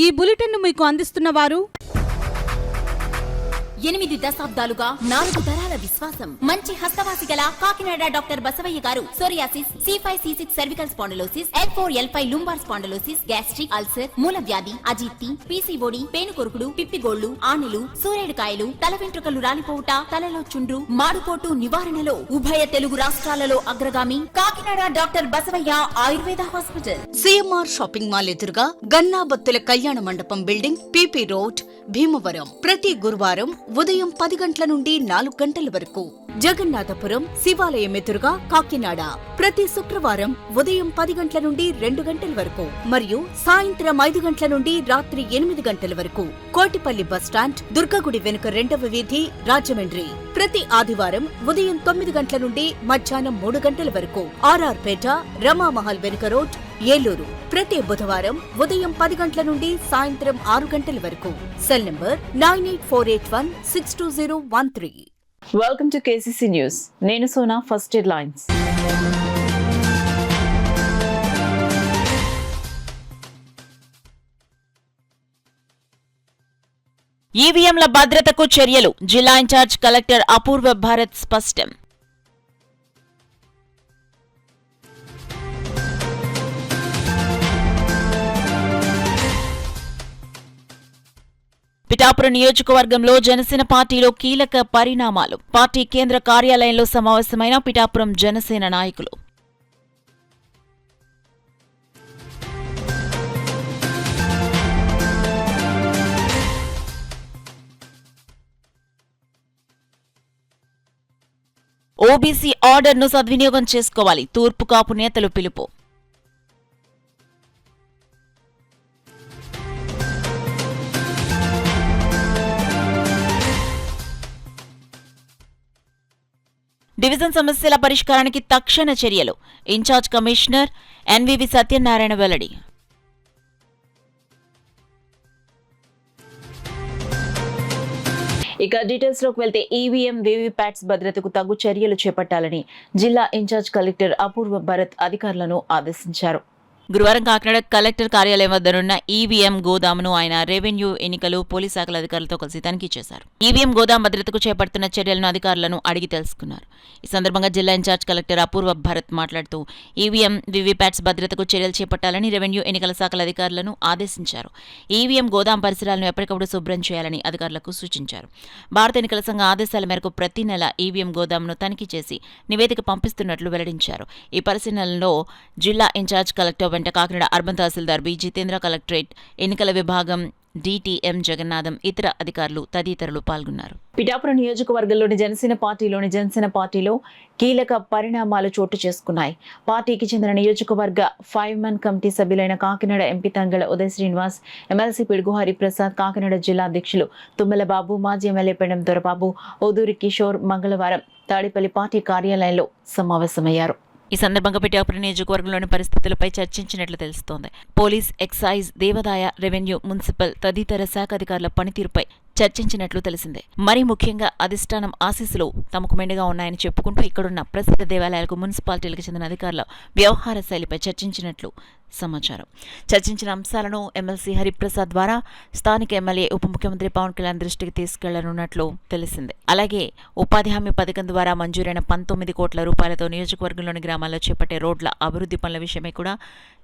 ఈ బులెటిన్ను మీకు అందిస్తున్న వారు 8 దశాబ్దాలుగా 4 తరాల విశ్వాసం. మంచి హస్తవాసి గల కాకినాడ డాక్టర్ బసవయ్య గారు psoriasis, C5C6 cervical spondylosis, L4L5 lumbar spondylosis, gastric ulcer, మూల వ్యాధి, అజీర్తి, PCOD, పేనుకొరుకుడు, పిప్పిగోళ్లు, ఆనెలు, సూరేడుకాయలు, తల వెంట్రుకలు రాలిపోవుట, తలలో చుండ్రు, మాడుకోటు నివారణలో ఉభయ తెలుగు రాష్ట్రాలలో అగ్రగామి Kakinada doctor Basavaiah Ayurveda hospital. CMR shopping mall ఎదురుగా గన్నాబత్తుల కళ్యాణ మండపం బిల్డింగ్, PP రోడ్, భీమవరం. ప్రతి గురువారం ఉదయం 10 గంటల నుండి 4 గంటల వరకు. జగన్నాథపురం శివాలయం ఎదురుగా కాకినాడ ప్రతి శుక్రవారం ఉదయం 10 గంటల నుండి 2 గంటల వరకు మరియు సాయంత్రం 5 గంటల నుండి రాత్రి 8 గంటల వరకు. కోటిపల్లి బస్టాండ్, దుర్గగుడి వెనుక 2వ వీధి, రాజమండ్రి. ప్రతి ఆదివారం ఉదయం 9 గంటల నుండి మధ్యాహ్నం 3 గంటల వరకు. RR పేట, రమామహల్ వెనుక రోడ్, ఏలూరు. ప్రతి బుధవారం ఉదయం 10 గంటల నుండి సాయంత్రం 6 గంటల వరకు. Cell number 9848162013. Welcome to KCC news. నేను సోనా. First headlines. ఈవీఎంల భద్రతకు చర్యలు. జిల్లా ఇన్ఛార్జ్ కలెక్టర్ అపూర్వ భారత్ స్పష్టం. పిఠాపురం నియోజకవర్గంలో జనసేన పార్టీలో కీలక పరిణామాలు. పార్టీ కేంద్ర కార్యాలయంలో సమావేశమైన పిఠాపురం జనసేన నాయకులు. ఓబీసీ ఆర్డర్ను సద్వినియోగం చేసుకోవాలి. తూర్పు కాపు నేతలు పిలుపు. డివిజన్ సమస్యల పరిష్కారానికి తక్షణ చర్యలు. ఇన్ఛార్జ్ కమిషనర్ ఎన్వీవి సత్యనారాయణ వెల్లడి. ఇక డీటెయిల్స్ లోకి వెళ్తే ఈవీఎం వీవీప్యాట్స్ భద్రతకు తగు చర్యలు చేపట్టాలని జిల్లా ఇన్ఛార్జ్ కలెక్టర్ అపూర్వ భరత్ అధికారులను ఆదేశించారు. గురువారం కాకినాడ కలెక్టర్ కార్యాలయం వద్దనున్న ఈవీఎం గోదామును ఆయన రెవెన్యూ, ఎన్నికలు, పోలీస్ శాఖల అధికారులతో కలిసి తనిఖీ చేశారు. ఈవీఎం గోదాం భద్రతకు చేపడుతున్న చర్యలను అధికారులను అడిగి తెలుసుకున్నారు. ఈ సందర్భంగా జిల్లా ఇన్ఛార్జ్ కలెక్టర్ అపూర్వ భరత్ మాట్లాడుతూ ఈవీఎం వీవీప్యాట్స్ భద్రతకు చర్యలు చేపట్టాలని రెవెన్యూ, ఎన్నికల శాఖల అధికారులను ఆదేశించారు. ఈవీఎం గోదాం పరిసరాలను ఎప్పటికప్పుడు శుభ్రం చేయాలని అధికారులకు సూచించారు. భారత ఎన్నికల సంఘ ఆదేశాల మేరకు ప్రతి నెల ఈవీఎం గోదాంను తనిఖీ చేసి నివేదిక పంపిస్తున్నట్లు వెల్లడించారు. ఈ పరిశీలనలో జిల్లా ఇన్ఛార్జ్ కలెక్టర్ వెంట కాకినాడ అర్బన్ తహసీల్దార్ బి జితేంద్ర, కలెక్టరేట్ ఎన్నికల విభాగం DTM జగన్నాథం, ఇతర అధికారులు తదితరులు పాల్గొన్నారు. పిఠాపురం నియోజకవర్గంలోని జనసేన పార్టీలో కీలక పరిణామాలు చోటు చేసుకున్నాయి. పార్టీకి చెందిన నియోజకవర్గ 5-man కమిటీ సభ్యులైన కాకినాడ ఎంపీ తంగళ ఉదయ్ శ్రీనివాస్, ఎమ్మెల్సీ పిడుగు హరిప్రసాద్, కాకినాడ జిల్లా అధ్యక్షులు తుమ్మల బాబు, మాజీ ఎమ్మెల్యే పెండం దొరబాబు, ఓదూరి కిషోర్ మంగళవారం తాడేపల్లి పార్టీ కార్యాలయంలో సమావేశమయ్యారు. ఈ సందర్భంగా పిఠాపురం నియోజకవర్గంలోని పరిస్థితులపై చర్చించినట్లు తెలుస్తోంది. పోలీస్, ఎక్సైజ్, దేవాదాయ, రెవెన్యూ, మున్సిపల్ తదితర శాఖ అధికారుల పనితీరుపై చర్చించినట్లు తెలిసిందే. మరీ ముఖ్యంగా అధిష్టానం ఆశీస్సులు తమకు మెండుగా ఉన్నాయని చెప్పుకుంటూ ఇక్కడున్న ప్రసిద్ధ దేవాలయాలకు, మున్సిపాలిటీలకు చెందిన అధికారుల వ్యవహార శైలిపై చర్చించినట్లు సమాచారం. చర్చించిన అంశాలను ఎమ్మెల్సీ హరిప్రసాద్ ద్వారా స్థానిక ఎమ్మెల్యే, ఉప ముఖ్యమంత్రి పవన్ కళ్యాణ్ దృష్టికి తీసుకెళ్లనున్నట్లు తెలిసింది. అలాగే ఉపాధి హామీ పథకం ద్వారా మంజూరైన 19 కోట్ల రూపాయలతో నియోజకవర్గంలోని గ్రామాల్లో చేపట్టే రోడ్ల అభివృద్ధి పనుల విషయమై కూడా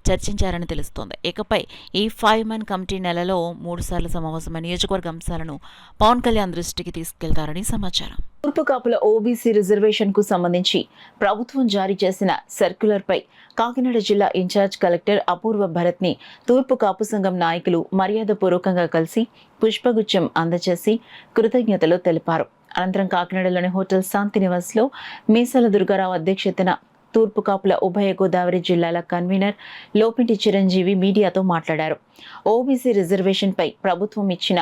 చర్చించారని తెలుస్తోంది. ఇకపై ఈ 5-man కమిటీ నెలలో 3 సార్లు సమావేశమైన నియోజకవర్గ అంశాలను పవన్ కళ్యాణ్ దృష్టికి తీసుకెళ్తారని సమాచారం. తూర్పు కాపుల ఓబీసీ రిజర్వేషన్ కు సంబంధించి ప్రభుత్వం జారీ చేసిన సర్క్యులర్ పై కాకినాడ జిల్లా ఇన్ఛార్జ్ కలెక్టర్ అపూర్వ భరత్ ని తూర్పు కాపు సంఘం నాయకులు మర్యాదపూర్వకంగా కలిసి పుష్పగుచ్చం అందజేసి కృతజ్ఞతలు తెలిపారు. అనంతరం కాకినాడలోని హోటల్ శాంతి నివాస్ లో మీసాల దుర్గారావు అధ్యక్షతన తూర్పు కాపుల ఉభయ గోదావరి జిల్లాల కన్వీనర్ లోపింటి చిరంజీవి మీడియాతో మాట్లాడారు. ఓబీసీ రిజర్వేషన్ పై ప్రభుత్వం ఇచ్చిన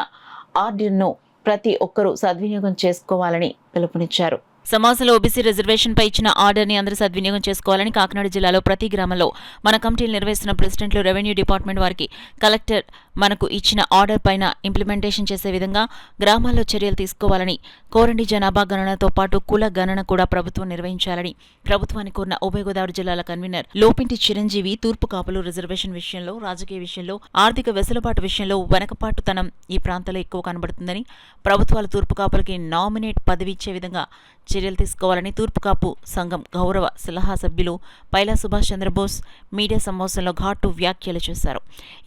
ఆర్డర్ను ప్రతి ఒక్కరూ సద్వినియోగం చేసుకోవాలని పిలుపునిచ్చారు. సమావేశంలో ఓబీసీ రిజర్వేషన్ పై ఇచ్చిన ఆర్డర్ ని అందరూ సద్వినియోగం చేసుకోవాలని, కాకినాడ జిల్లాలో ప్రతి గ్రామంలో మన కమిటీలు నిర్వహిస్తున్న ప్రెసిడెంట్లు, రెవెన్యూ డిపార్ట్మెంట్ వారికి కలెక్టర్ మనకు ఇచ్చిన ఆర్డర్ పైన ఇంప్లిమెంటేషన్ చేసే విధంగా గ్రామాల్లో చర్యలు తీసుకోవాలని కోరండి. జనాభా గణనతో పాటు కుల గణన కూడా ప్రభుత్వం నిర్వహించాలని ప్రభుత్వాన్ని కోరిన ఉభయ గోదావరి జిల్లాల కన్వీనర్ లోపింటి చిరంజీవి తూర్పు కాపులు రిజర్వేషన్ విషయంలో, రాజకీయ విషయంలో, ఆర్థిక వెసులుబాటు విషయంలో వెనకపాటుతనం ఈ ప్రాంతంలో ఎక్కువ కనబడుతుందని, ప్రభుత్వాలు తూర్పు కాపులకి నామినేట్ పదవి ఇచ్చే విధంగా చర్యలు తీసుకోవాలని తూర్పు కాపు సంఘం గౌరవ సలహా సభ్యులు పైలా సుభాష్ చంద్రబోస్ మీడియా సమావేశంలో ఘాటు వ్యాఖ్యలు చేశారు.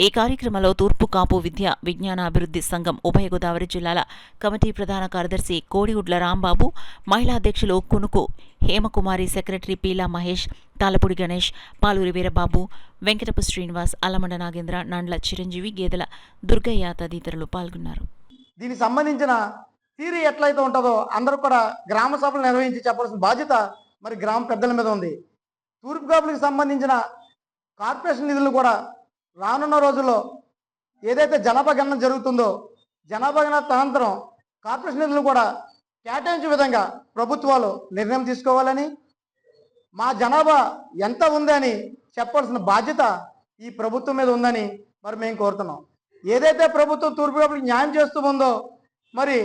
ఈ కార్యక్రమంలో తూర్పు కాపు విద్యా విజ్ఞాన అభివృద్ధి సంఘం ఉభయ గోదావరి జిల్లాల కమిటీ ప్రధాన కార్యదర్శి కోడిగుడ్ల రాంబాబు, మహిళా అధ్యక్షులు కునుకు హేమకుమారి, సెక్రటరీ పీలా మహేష్, తాళపూడి గణేష్, పాలూరి వీరబాబు, వెంకటపు శ్రీనివాస్, అల్లమండ నాగేంద్ర, నాండ్ల చిరంజీవి, గేదెల దుర్గయ్య తదితరులు పాల్గొన్నారు. దీనికి సంబంధించిన థియరీ ఎట్లయితే ఉంటుందో అందరూ కూడా గ్రామ సభలు నిర్వహించి చెప్పాల్సిన బాధ్యత మరి గ్రామ పెద్దల మీద ఉంది. తూర్పు కాపులకు సంబంధించిన కార్పొరేషన్ నిధులు కూడా రానున్న రోజుల్లో ఏదైతే జనాభా గణన జరుగుతుందో జనాభా గణన అనంతరం కార్పొరేషన్ నిధులు కూడా కేటాయించే విధంగా ప్రభుత్వాలు నిర్ణయం తీసుకోవాలని, మా జనాభా ఎంత ఉందని చెప్పాల్సిన బాధ్యత ఈ ప్రభుత్వం మీద ఉందని మరి మేము కోరుతున్నాం. ఏదైతే ప్రభుత్వం తూర్పు కాపులకు న్యాయం చేస్తూ ఉందో మరి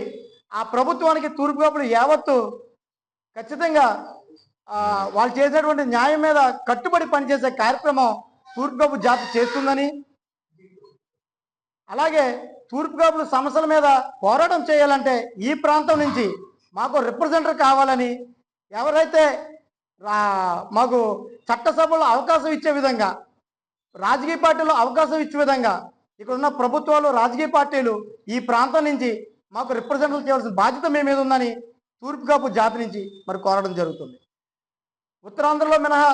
ఆ ప్రభుత్వానికి తూర్పు కాపులు యావత్తు ఖచ్చితంగా వాళ్ళు చేసేటువంటి న్యాయం మీద కట్టుబడి పనిచేసే కార్యక్రమం తూర్పు కాపు జాతి చేస్తుందని, అలాగే తూర్పు కాపుల సమస్యల మీద పోరాటం చేయాలంటే ఈ ప్రాంతం నుంచి మాకు రిప్రజెంటర్ కావాలని, ఎవరైతే మాకు చట్టసభలో అవకాశం ఇచ్చే విధంగా, రాజకీయ పార్టీలో అవకాశం ఇచ్చే విధంగా ఇక్కడ ఉన్న ప్రభుత్వాలు, రాజకీయ పార్టీలు ఈ ప్రాంతం నుంచి మాకు రిప్రజెంటేటివ్ చేయాల్సిన బాధ్యత మీ మీద ఉందని తూర్పు కాపు జాతి నుంచి మరి కోరడం జరుగుతుంది. ఉత్తరాంధ్రలో మినహా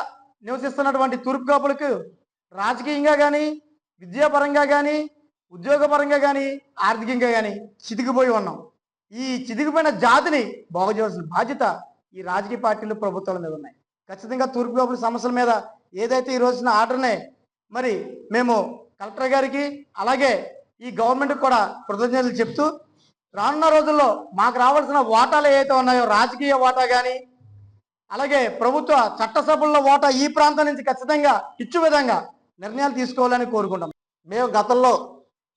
నివసిస్తున్నటువంటి తూర్పు కాపులకు రాజకీయంగా కానీ, విద్యాపరంగా కానీ, ఉద్యోగపరంగా కానీ, ఆర్థికంగా కానీ చితికిపోయి ఉన్నాం. ఈ చితికిపోయిన జాతిని బాగు చేయాల్సిన బాధ్యత ఈ రాజకీయ పార్టీలు, ప్రభుత్వాల మీద ఉన్నాయి. ఖచ్చితంగా తూర్పు కాపుల సమస్యల మీద ఏదైతే ఈ రోజున ఆర్డర్నే మరి మేము కలెక్టర్ గారికి అలాగే ఈ గవర్నమెంట్కి కూడా కృతజ్ఞతలు చెప్తూ, రానున్న రోజుల్లో మాకు రావాల్సిన వాటాలు ఏవైతే ఉన్నాయో రాజకీయ వాటా కానీ అలాగే ప్రభుత్వ చట్టసభల్లో వాటా ఈ ప్రాంతం నుంచి ఖచ్చితంగా ఇచ్చే విధంగా నిర్ణయాలు తీసుకోవాలని కోరుకుంటాం. మేము గతంలో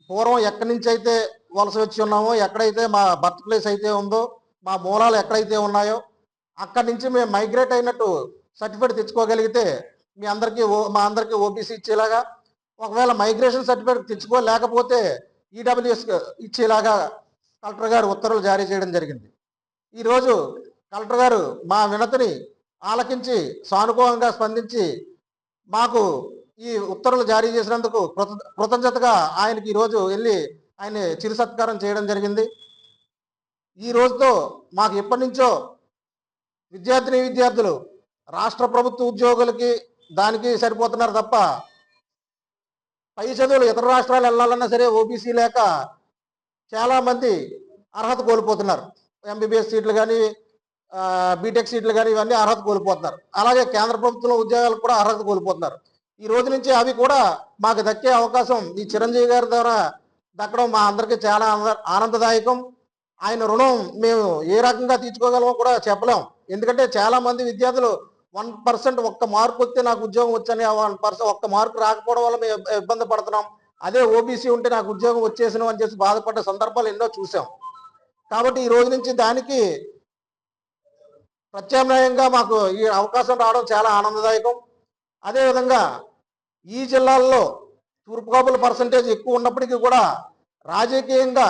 పూర్వం ఎక్కడి నుంచి అయితే వలస వచ్చి ఉన్నామో, ఎక్కడైతే మా బర్త్ ప్లేస్ అయితే ఉందో, మా మూలాలు ఎక్కడైతే ఉన్నాయో అక్కడి నుంచి మేము మైగ్రేట్ అయినట్టు సర్టిఫికేట్ తెచ్చుకోగలిగితే మా అందరికీ ఓబీసీ ఇచ్చేలాగా, ఒకవేళ మైగ్రేషన్ సర్టిఫికేట్ తెచ్చుకోలేకపోతే ఈడబ్ల్యూఎస్ ఇచ్చేలాగా కలెక్టర్ గారు ఉత్తర్వులు జారీ చేయడం జరిగింది. ఈరోజు కలెక్టర్ గారు మా వినతిని ఆలకించి సానుకూలంగా స్పందించి మాకు ఈ ఉత్తర్వులు జారీ చేసినందుకు కృతజ్ఞతగా ఆయనకి ఈరోజు వెళ్ళి ఆయన చిరు సత్కారం చేయడం జరిగింది. ఈ రోజుతో మాకు ఎప్పటి నుంచో విద్యార్థులు రాష్ట్ర ప్రభుత్వ ఉద్యోగులకి దానికి సరిపోతున్నారు తప్ప పై చదువులు ఇతర రాష్ట్రాలు వెళ్ళాలన్నా సరే ఓబీసీ లేక చాలామంది అర్హత కోల్పోతున్నారు. ఎంబీబీఎస్ సీట్లు కానీ, బీటెక్ సీట్లు కానీ ఇవన్నీ అర్హత కోల్పోతున్నారు. అలాగే కేంద్ర ప్రభుత్వంలో ఉద్యోగాలకు కూడా అర్హత కోల్పోతున్నారు. ఈ రోజు నుంచి అవి కూడా మాకు దక్కే అవకాశం ఈ చిరంజీవి గారి ద్వారా దక్కడం మా అందరికీ చాలా ఆనందదాయకం. ఆయన రుణం మేము ఏ రకంగా తీర్చుకోగలమో కూడా చెప్పలేం. ఎందుకంటే చాలా మంది విద్యార్థులు 1% ఒక్క మార్కు వస్తే నాకు ఉద్యోగం వచ్చని 1% ఒక్క మార్కు రాకపోవడం వల్ల మేము ఇబ్బంది పడుతున్నాం. అదే ఓబీసీ ఉంటే నాకు ఉద్యోగం వచ్చేసిన అని చెప్పి బాధపడ్డ సందర్భాలు ఎన్నో చూసాం. కాబట్టి ఈ రోజు నుంచి దానికి ప్రత్యామ్నాయంగా మాకు ఈ అవకాశం రావడం చాలా ఆనందదాయకం. అదేవిధంగా ఈ జిల్లాల్లో తూర్పు కాపుల పర్సంటేజ్ ఎక్కువ ఉన్నప్పటికీ కూడా రాజకీయంగా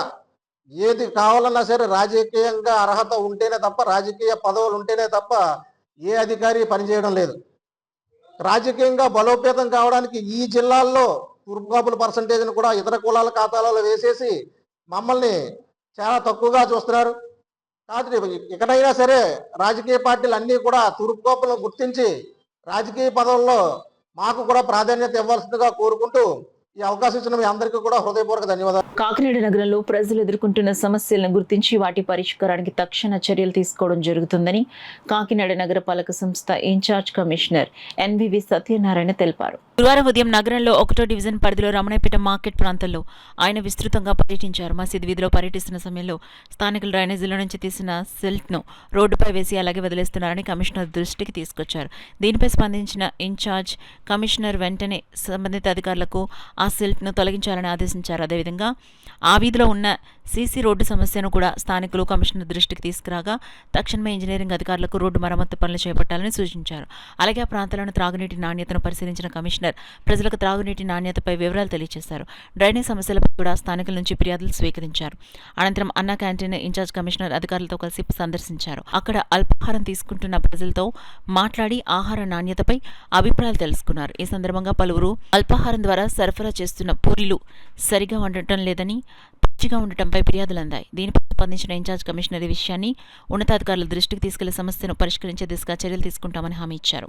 ఏది కావాలన్నా సరే రాజకీయంగా అర్హత ఉంటేనే తప్ప, రాజకీయ పదవులు ఉంటేనే తప్ప ఏ అధికారి పనిచేయడం లేదు. రాజకీయంగా బలోపేతం కావడానికి ఈ జిల్లాల్లో తూర్పు కాపుల పర్సంటేజ్ను కూడా ఇతర కులాల ఖాతాలలో వేసేసి మమ్మల్ని చాలా తక్కువగా చూస్తున్నారు. కాబట్టి ఇకనైనా సరే రాజకీయ పార్టీలు అన్నీ కూడా తూర్పు కాపులను గుర్తించి రాజకీయ పదవుల్లో మాకు కూడా ప్రాధాన్యత ఇవ్వాల్సిందిగా కోరుకుంటూ ఈ అవకాశం ఇచ్చిన మీ అందరికీ కూడా హృదయపూర్వక ధన్యవాదాలు. కాకినాడ నగరంలో ప్రజలు ఎదుర్కొంటున్న సమస్యలను గుర్తించి వాటి పరిష్కారానికి తక్షణ చర్యలు తీసుకోవడం జరుగుతుందని కాకినాడ నగరపాలక సంస్థ ఇన్ఛార్జ్ కమిషనర్ ఎన్వివి సత్యనారాయణ తెలిపారు. గురువారం ఉదయం నగరంలో 1వ డివిజన్ పరిధిలో రమణయ్యపేట మార్కెట్ ప్రాంతంలో ఆయన విస్తృతంగా పర్యటించారు. మసీద్ వీధిలో పర్యటిస్తున్న సమయంలో స్థానికులు డ్రైనేజీల నుంచి తీసిన సిల్ట్ను రోడ్డుపై వేసి అలాగే వదిలేస్తున్నారని కమిషనర్ దృష్టికి తీసుకొచ్చారు. దీనిపై స్పందించిన ఇన్ఛార్జ్ కమిషనర్ వెంటనే సంబంధిత అధికారులకు ఆ సిల్ట్ను తొలగించాలని ఆదేశించారు. అదేవిధంగా ఆ వీధిలో ఉన్న సీసీ రోడ్డు సమస్యను కూడా స్థానికులు కమిషనర్ దృష్టికి తీసుకురాగా తక్షణమే ఇంజనీరింగ్ అధికారులకు రోడ్డు మరమ్మతు పనులు చేపట్టాలని సూచించారు. అలాగే ఆ ప్రాంతాలను త్రాగునీటి నాణ్యతను పరిశీలించిన కమిషనర్ ప్రజలకు త్రాగునీటి నాణ్యతపై వివరాలు తెలియజేశారు. డ్రైనేజ్ సమస్యలపై కూడా స్థానికుల నుంచి ఫిర్యాదులు స్వీకరించారు. అనంతరం అన్నా క్యాంటీన్ ఇన్ఛార్జ్ కమిషనర్ అధికారులతో కలిసి సందర్శించారు. అక్కడ అల్పాహారం తీసుకుంటున్న ప్రజలతో మాట్లాడి ఆహార నాణ్యతపై అభిప్రాయాలు తెలుసుకున్నారు. ఈ సందర్భంగా పలువురు అల్పాహారం ద్వారా సరఫరా చేస్తున్న పూరీలు సరిగా ఉండటం లేదని, పచ్చిగా ఉండటంపై ఫిర్యాదులు అందాయి. దీనిపై స్పందించిన ఇన్ఛార్జ్ కమిషనర్ ఈ విషయాన్ని ఉన్నతాధికారుల దృష్టికి తీసుకెళ్లి సమస్యను పరిష్కరించే దిశగా చర్యలు తీసుకుంటామని హామీ ఇచ్చారు.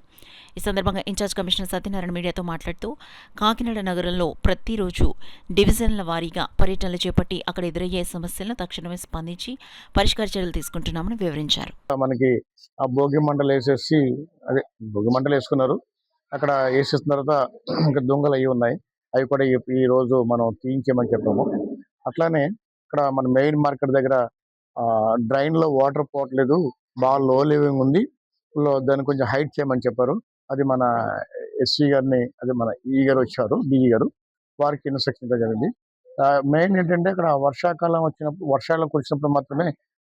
ఈ సందర్భంగా ఇన్ఛార్జ్ కమిషనర్ సత్యనారాయణ మీడియాతో మాట్లాడుతూ కాకినాడ నగరంలో ప్రతిరోజు డివిజన్ల వారీగా పర్యటనలు చేపట్టి అక్కడ ఎదురయ్యే సమస్యలను తక్షణమే స్పందించి పరిష్కార చర్యలు తీసుకుంటున్నామని వివరించారు. మనకి ఆ భోగి మంటలు వేసేసి భోగి మంటలు వేసుకున్నారు. అక్కడ వేసేసిన తర్వాత ఇంకా దొంగలు అవి ఉన్నాయి. అవి కూడా ఈ రోజు మనం తీయించేయమని చెప్పాము. అట్లానే ఇక్కడ మన మెయిన్ మార్కెట్ దగ్గర డ్రైన్ లో వాటర్ పోవట్లేదు, బాగా లో లివింగ్ ఉంది, దాన్ని కొంచెం హైట్ చేయమని చెప్పారు. అది మన ఎస్సీ గారిని, అది మన ఈ గారు వచ్చారు, డిఈ గారు, వారికి ఇన్స్ట్రక్షన్ జరిగింది. మెయిన్ ఏంటంటే అక్కడ వర్షాకాలం వచ్చినప్పుడు, వర్షాలు కురిసినప్పుడు మాత్రమే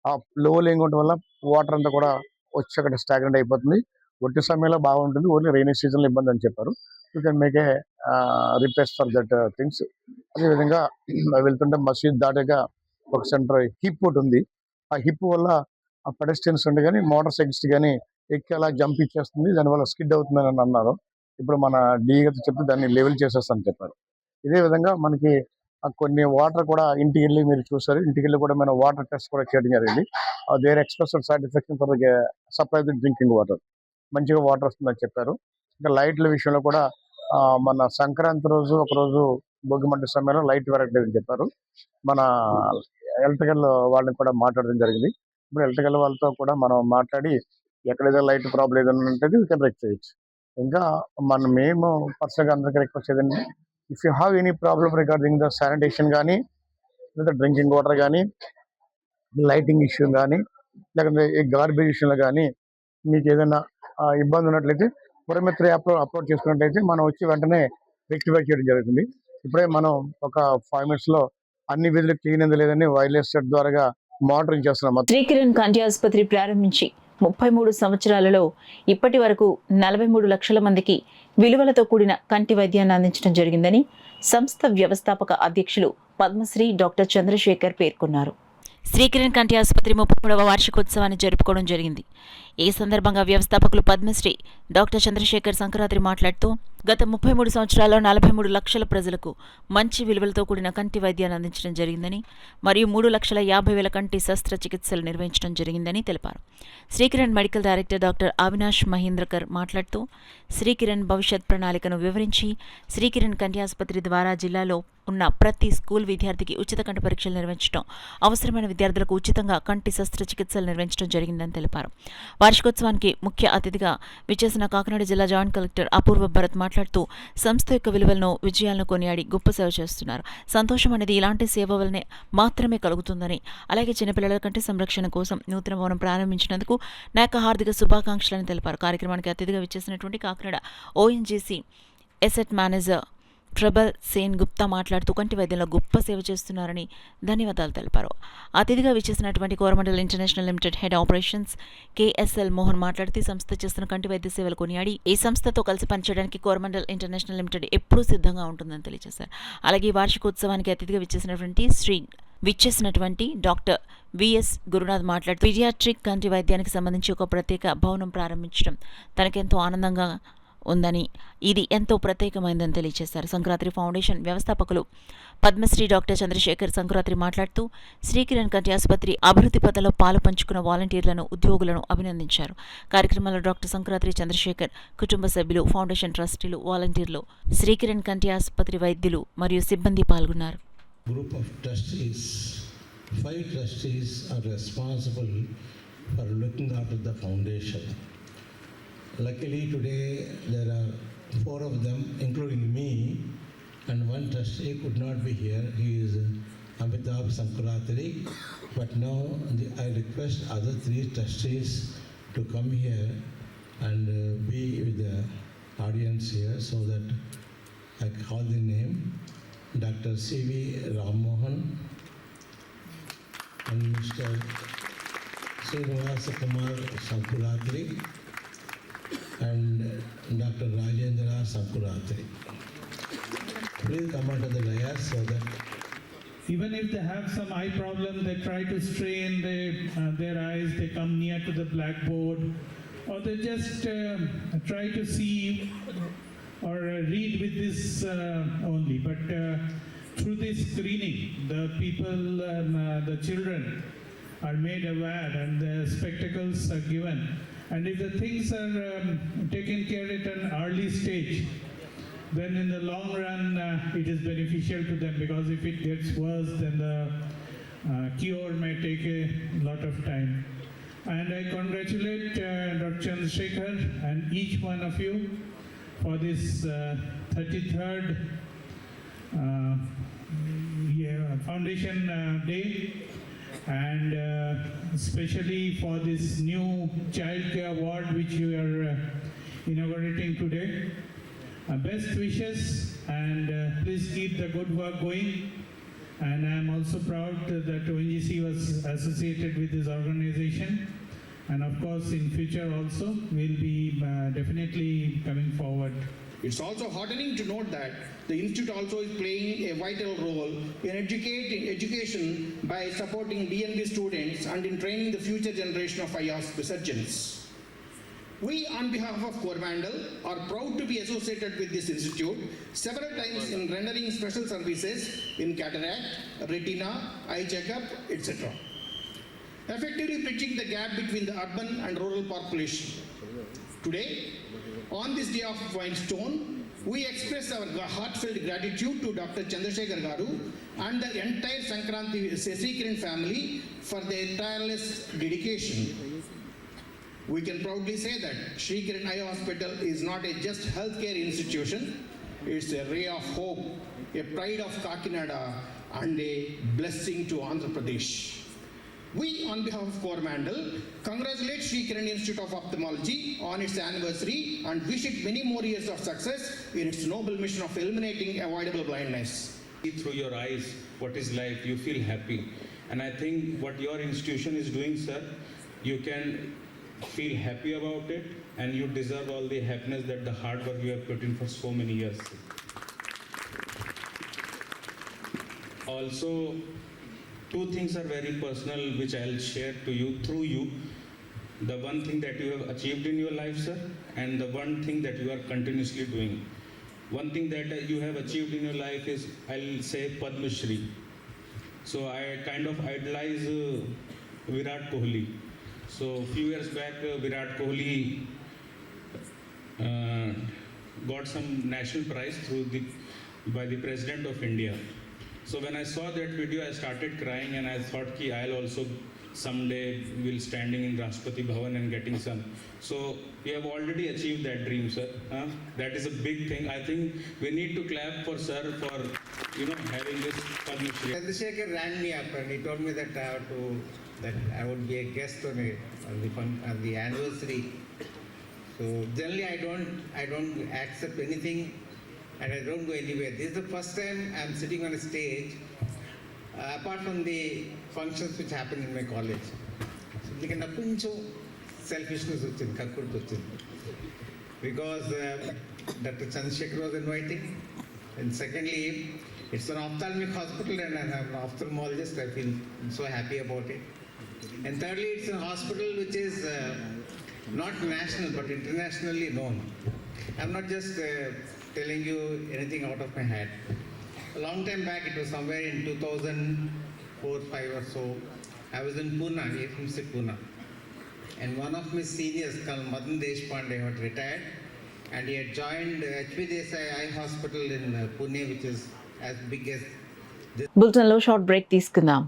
ఆ లో లివింగ్ ఉండటం వల్ల వాటర్ అంతా కూడా వచ్చి అక్కడ స్టాగ్నెంట్ అయిపోతుంది. ఒట్టి సమయంలో బాగుంటుంది, ఓన్లీ రైనీ సీజన్ లో ఇబ్బంది అని చెప్పారు. You can make a replace for that things. అదేవిధంగా వెళ్తుంటే మసీద్ దాటగా ఒక సెంటర్ హిప్ ఒకటి ఉంది. ఆ హిప్ వల్ల ఆ పెడస్ట్రియన్స్ ఉండే కానీ మోటార్ సైకిల్స్ కానీ ఎక్కి అలా జంప్ ఇచ్చేస్తుంది, దానివల్ల స్కిడ్ అవుతుందని అన్నారు. ఇప్పుడు మన డీగా చెప్తే దాన్ని లెవెల్ చేసేస్తానని చెప్పారు. ఇదే విధంగా మనకి కొన్ని వాటర్ కూడా ఇంటికి వెళ్ళి మీరు చూసారు, ఇంటికి వెళ్ళి కూడా మనం వాటర్ టెస్ట్ కూడా చేయడం జరిగింది. They express satisfaction for supply the drinking water, మంచిగా వాటర్ వస్తుందని చెప్పారు. ఇంకా లైట్ల విషయంలో కూడా మన సంక్రాంతి రోజు ఒకరోజు భోగిమంట సమయంలో లైట్ వెరగలేదని చెప్పారు. మన ఎలక్ట్రికల్ వాళ్ళని కూడా మాట్లాడడం జరిగింది. ఇప్పుడు ఎలక్ట్రికల్ వాళ్ళతో కూడా మనం మాట్లాడి ఎక్కడైతే లైట్ ప్రాబ్లం ఏదైనా ఉంటుంది వీ కెన్ రెక్ట్ చేయొచ్చు. ఇంకా మేము పర్సనల్గా అందరికీ రిక్వెస్ట్ చేయండి, if you have any problem regarding the sanitation కానీ, లేదా డ్రింకింగ్ వాటర్ కానీ, లైటింగ్ ఇష్యూ కానీ, లేకపోతే గార్బేజ్ ఇష్యూలో కానీ మీకు ఏదైనా ఇబ్బంది ఉన్నట్లయితే పురమిత్ర యాప్ అప్లోడ్ చేసుకున్నట్లయితే మనం వచ్చి వెంటనే రెక్టిఫై చేయడం జరుగుతుంది. ఇప్పుడే మనం ఒక 5 minutes లో అన్ని విధులు క్లీన్ ఎందుకు లేదని వైర్లెస్ సెట్ ద్వారా మానిటరింగ్ చేస్తున్నాం. శ్రీకిరణ్ కంటి ఆసుపత్రి ప్రారంభించి 33 సంవత్సరాలలో ఇప్పటి వరకు 43 లక్షల మందికి విలువలతో కూడిన కంటి వైద్యాన్ని అందించడం జరిగిందని సంస్థ వ్యవస్థాపక అధ్యక్షులు పద్మశ్రీ డాక్టర్ చంద్రశేఖర్ పేర్కొన్నారు. శ్రీకిరణ్ కంటి ఆసుపత్రి 33వ వార్షికోత్సవాన్ని జరుపుకోవడం జరిగింది. ఈ సందర్భంగా వ్యవస్థాపకులు పద్మశ్రీ డాక్టర్ చంద్రశేఖర్ సంక్రాంతి మాట్లాడుతూ గత 33 సంవత్సరాల్లో 43 లక్షల ప్రజలకు మంచి విలువలతో కూడిన కంటి వైద్యాన్ని అందించడం జరిగిందని, మరియు 3,50,000 కంటి శస్త్రచికిత్సలు నిర్వహించడం జరిగిందని తెలిపారు. Srikiran medical director doctor Avinash Mahendrakar మాట్లాడుతూ శ్రీకిరణ్ భవిష్యత్ ప్రణాళికను వివరించి శ్రీకిరణ్ కంటి ఆసుపత్రి ద్వారా జిల్లాలో ఉన్న ప్రతి స్కూల్ విద్యార్థికి ఉచిత కంటి పరీక్షలు నిర్వహించడం, అవసరమైన విద్యార్థులకు ఉచితంగా కంటి శస్త్రచికిత్సలు నిర్వహించడం జరిగిందని తెలిపారు. వార్షికోత్సవానికి ముఖ్య అతిథిగా విచ్చేసిన కాకినాడ జిల్లా జాయింట్ కలెక్టర్ అపూర్వ భరత్ మాట్లాడుతూ సంస్థ యొక్క విలువలను, విజయాలను కొనియాడి గొప్ప సేవ చేస్తున్నారు. సంతోషం అనేది ఇలాంటి సేవ వల్లనే మాత్రమే కలుగుతుందని, అలాగే చిన్నపిల్లల కంటి సంరక్షణ కోసం నూతన భవనం ప్రారంభించినందుకు నా యొక్క హార్దిక శుభాకాంక్షలని తెలిపారు. కార్యక్రమానికి అతిథిగా విచ్చేసినటువంటి Kakinada ONGC asset manager trouble Sen Gupta మాట్లాడుతూ కంటి వైద్యంలో గొప్ప సేవ చేస్తున్నారని ధన్యవాదాలు తెలిపారు. అతిథిగా విచ్చేసినటువంటి Coromandel international limited head operations KSL Mohan మాట్లాడుతూ సంస్థ చేస్తున్న కంటి వైద్య సేవలు కొనియాడి ఈ సంస్థతో కలిసి పనిచేయడానికి కోరమండల్ ఇంటర్నేషనల్ లిమిటెడ్ ఎప్పుడూ సిద్ధంగా ఉంటుందని తెలియజేశారు. అలాగే వార్షికోత్సవానికి అతిథిగా విచ్చేసినటువంటి డాక్టర్ విఎస్ గురునాథ్ మాట్లాడుతూ పీడియాట్రిక్ కంటి వైద్యానికి సంబంధించి ఒక ప్రత్యేక భవనం ప్రారంభించడం తనకెంతో ఆనందంగా ఉందని, ఇది ఎంతో ప్రత్యేకమైందని తెలియజేశారు. సంక్రాంతి ఫౌండేషన్ వ్యవస్థాపకులు పద్మశ్రీ డాక్టర్ చంద్రశేఖర్ సంక్రాంతి మాట్లాడుతూ శ్రీకిరణ్ కంటి ఆసుపత్రి అభివృద్ధి పథంలో పాలు పంచుకున్న వాలంటీర్లను, ఉద్యోగులను అభినందించారు. కార్యక్రమంలో డాక్టర్ సంక్రాంతి చంద్రశేఖర్ కుటుంబ సభ్యులు, ఫౌండేషన్ ట్రస్టీలు, వాలంటీర్లు, శ్రీకిరణ్ కంటి ఆసుపత్రి వైద్యులు మరియు సిబ్బంది పాల్గొన్నారు. Group of trustees, 5 trustees are responsible for looking after the foundation. Luckily today there are 4 of them, including me, and 1 trustee could not be here. He is Amitabh Sankuratri. But now I request other 3 trustees to come here and be with the audience here, so that I call the name. Dr. C.V. Rammohan and Mr. Srinivasa Kumar Sankuratri and Dr. Rajendra Sankuratri. Please come onto the dais so that even if they have some eye problem, they try to strain their eyes, they come near to the blackboard, or they just try to see or read with this only. But through this screening, the people, the children are made aware and the spectacles are given. And if the things are taken care at an early stage, then in the long run it is beneficial to them, because if it gets worse, then the cure may take a lot of time. And I congratulate Dr. Chandrasekhar and each one of you for this 33rd Foundation Day, and especially for this new Child Care Award which you are inaugurating today. Best wishes, and please keep the good work going. And I am also proud that ONGC was associated with this organization. And of course, in future also, we'll be definitely coming forward. It's also heartening to note that the Institute also is playing a vital role in education by supporting DNB students and in training the future generation of eye surgeons. We, on behalf of Coromandel, are proud to be associated with this institute several times in rendering special services in cataract, retina, eye checkup, etc. Effectively bridging the gap between the urban and rural population. Today, on this day of milestone, we express our heartfelt gratitude to Dr. Chandrasekhar Garu and the entire Sankranti Srikiran family for their tireless dedication. We can proudly say that Srikiran Eye Hospital is not a just healthcare institution, it's a ray of hope, a pride of Kakinada, and a blessing to Andhra Pradesh. We, on behalf of Coromandel, congratulate Srikiran Institute of Ophthalmology on its anniversary and wish it many more years of success in its noble mission of eliminating avoidable blindness. Through your eyes, what is life, you feel happy. And I think what your institution is doing, sir, you can feel happy about it, and you deserve all the happiness that the hard work you have put in for so many years. Also, 2 things are very personal which I'll share to you through you. The one thing that you have achieved in your life, sir, and the one thing that you are continuously doing. One thing that you have achieved in your life is, I'll say, Padma Shri. So I kind of idolize Virat Kohli. So a few years back, Virat Kohli got some national prize by the President of India. So when I saw that video, I started crying, and I thought ki I'll also someday will standing in Rashtrapati Bhavan and getting some. So you have already achieved that dream, sir. That is a big thing. I think we need to clap for sir for having this Padma Shri. Chandrasekhar rang me up and he told me that I would be a guest on the anniversary. So generally I don't accept anything. And I don't go anywhere. This is the first time I'm sitting on a stage, apart from the functions which happen in my college. So, selfishness because Dr. Chandrasekhar was inviting, and secondly, it's an ophthalmic hospital and I'm an ophthalmologist. I feel so happy about it. And thirdly, it's a hospital which is not national but internationally known. I'm not just telling you anything out of my head. A long time back, it was somewhere in 2004-5 or so, I was in Pune, AFMC Pune. And one of my seniors, Colonel Madan Deshpande, had retired, and he had joined HP Desai Eye Hospital in Pune, which is as big as బులెటిన్లో short break తీసుకుందాం.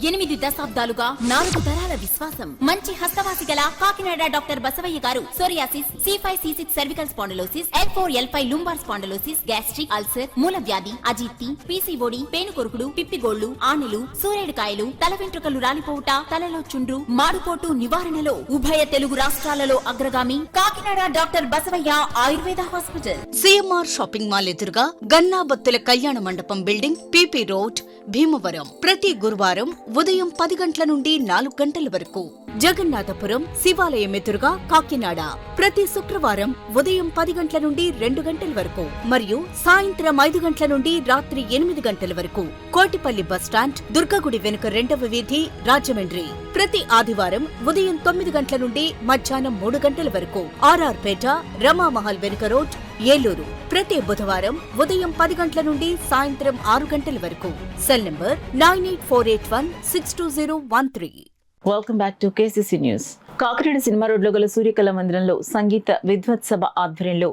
8 దశాబ్దాలుగా 4 తరాల విశ్వాసం. మంచి హస్తవాసి గల Kakinada doctor Basavaiah గారు psoriasis, C5C6 cervical spondylosis, L4L5 lumbar spondylosis, gastric ulcer, మూల వ్యాధి, అజీర్తి, పీసీఓడి, పేనుకొరుకుడు, పిప్పిగోళ్లు, ఆనెలు, సూరేడుకాయలు, తల వెంట్రుకలు రాలిపోవుట, తలలో చుండ్రు, మాడుపోటు నివారణలో ఉభయ తెలుగు రాష్ట్రాలలో అగ్రగామి Kakinada doctor Basavaiah Ayurveda hospital. CMR shopping mall ఎదురుగా గన్నాబత్తుల కళ్యాణ మండపం బిల్డింగ్, పీపీ రోడ్, భీమవరం. ప్రతి గురువారం ఉదయం 10 గంటల నుండి 4 గంటల వరకు. జగన్నాథపురం శివాలయం ఎదురుగా కాకినాడ ప్రతి శుక్రవారం ఉదయం 10 గంటల నుండి 2 గంటల వరకు మరియు సాయంత్రం 5 గంటల నుండి రాత్రి 8 గంటల వరకు. కోటిపల్లి బస్టాండ్, దుర్గగుడి వెనుక 2వ వీధి, రాజమండ్రి ప్రతి ఆదివారం ఉదయం 9 గంటల నుండి మధ్యాహ్నం 3 గంటల వరకు. ఆర్ఆర్ పేట, రమామహల్ వెనుక రోడ్, ఏలూరు ప్రతి బుధవారం ఉదయం 10 గంటల నుండి సాయంత్రం 6 గంటల వరకు. Cell number 9848162013. Welcome back to KCC news. Kakinada cinema రోడ్లో గల సూర్యకళ మందిరంలో సంగీత విద్వత్సభ ఆధ్వర్యంలో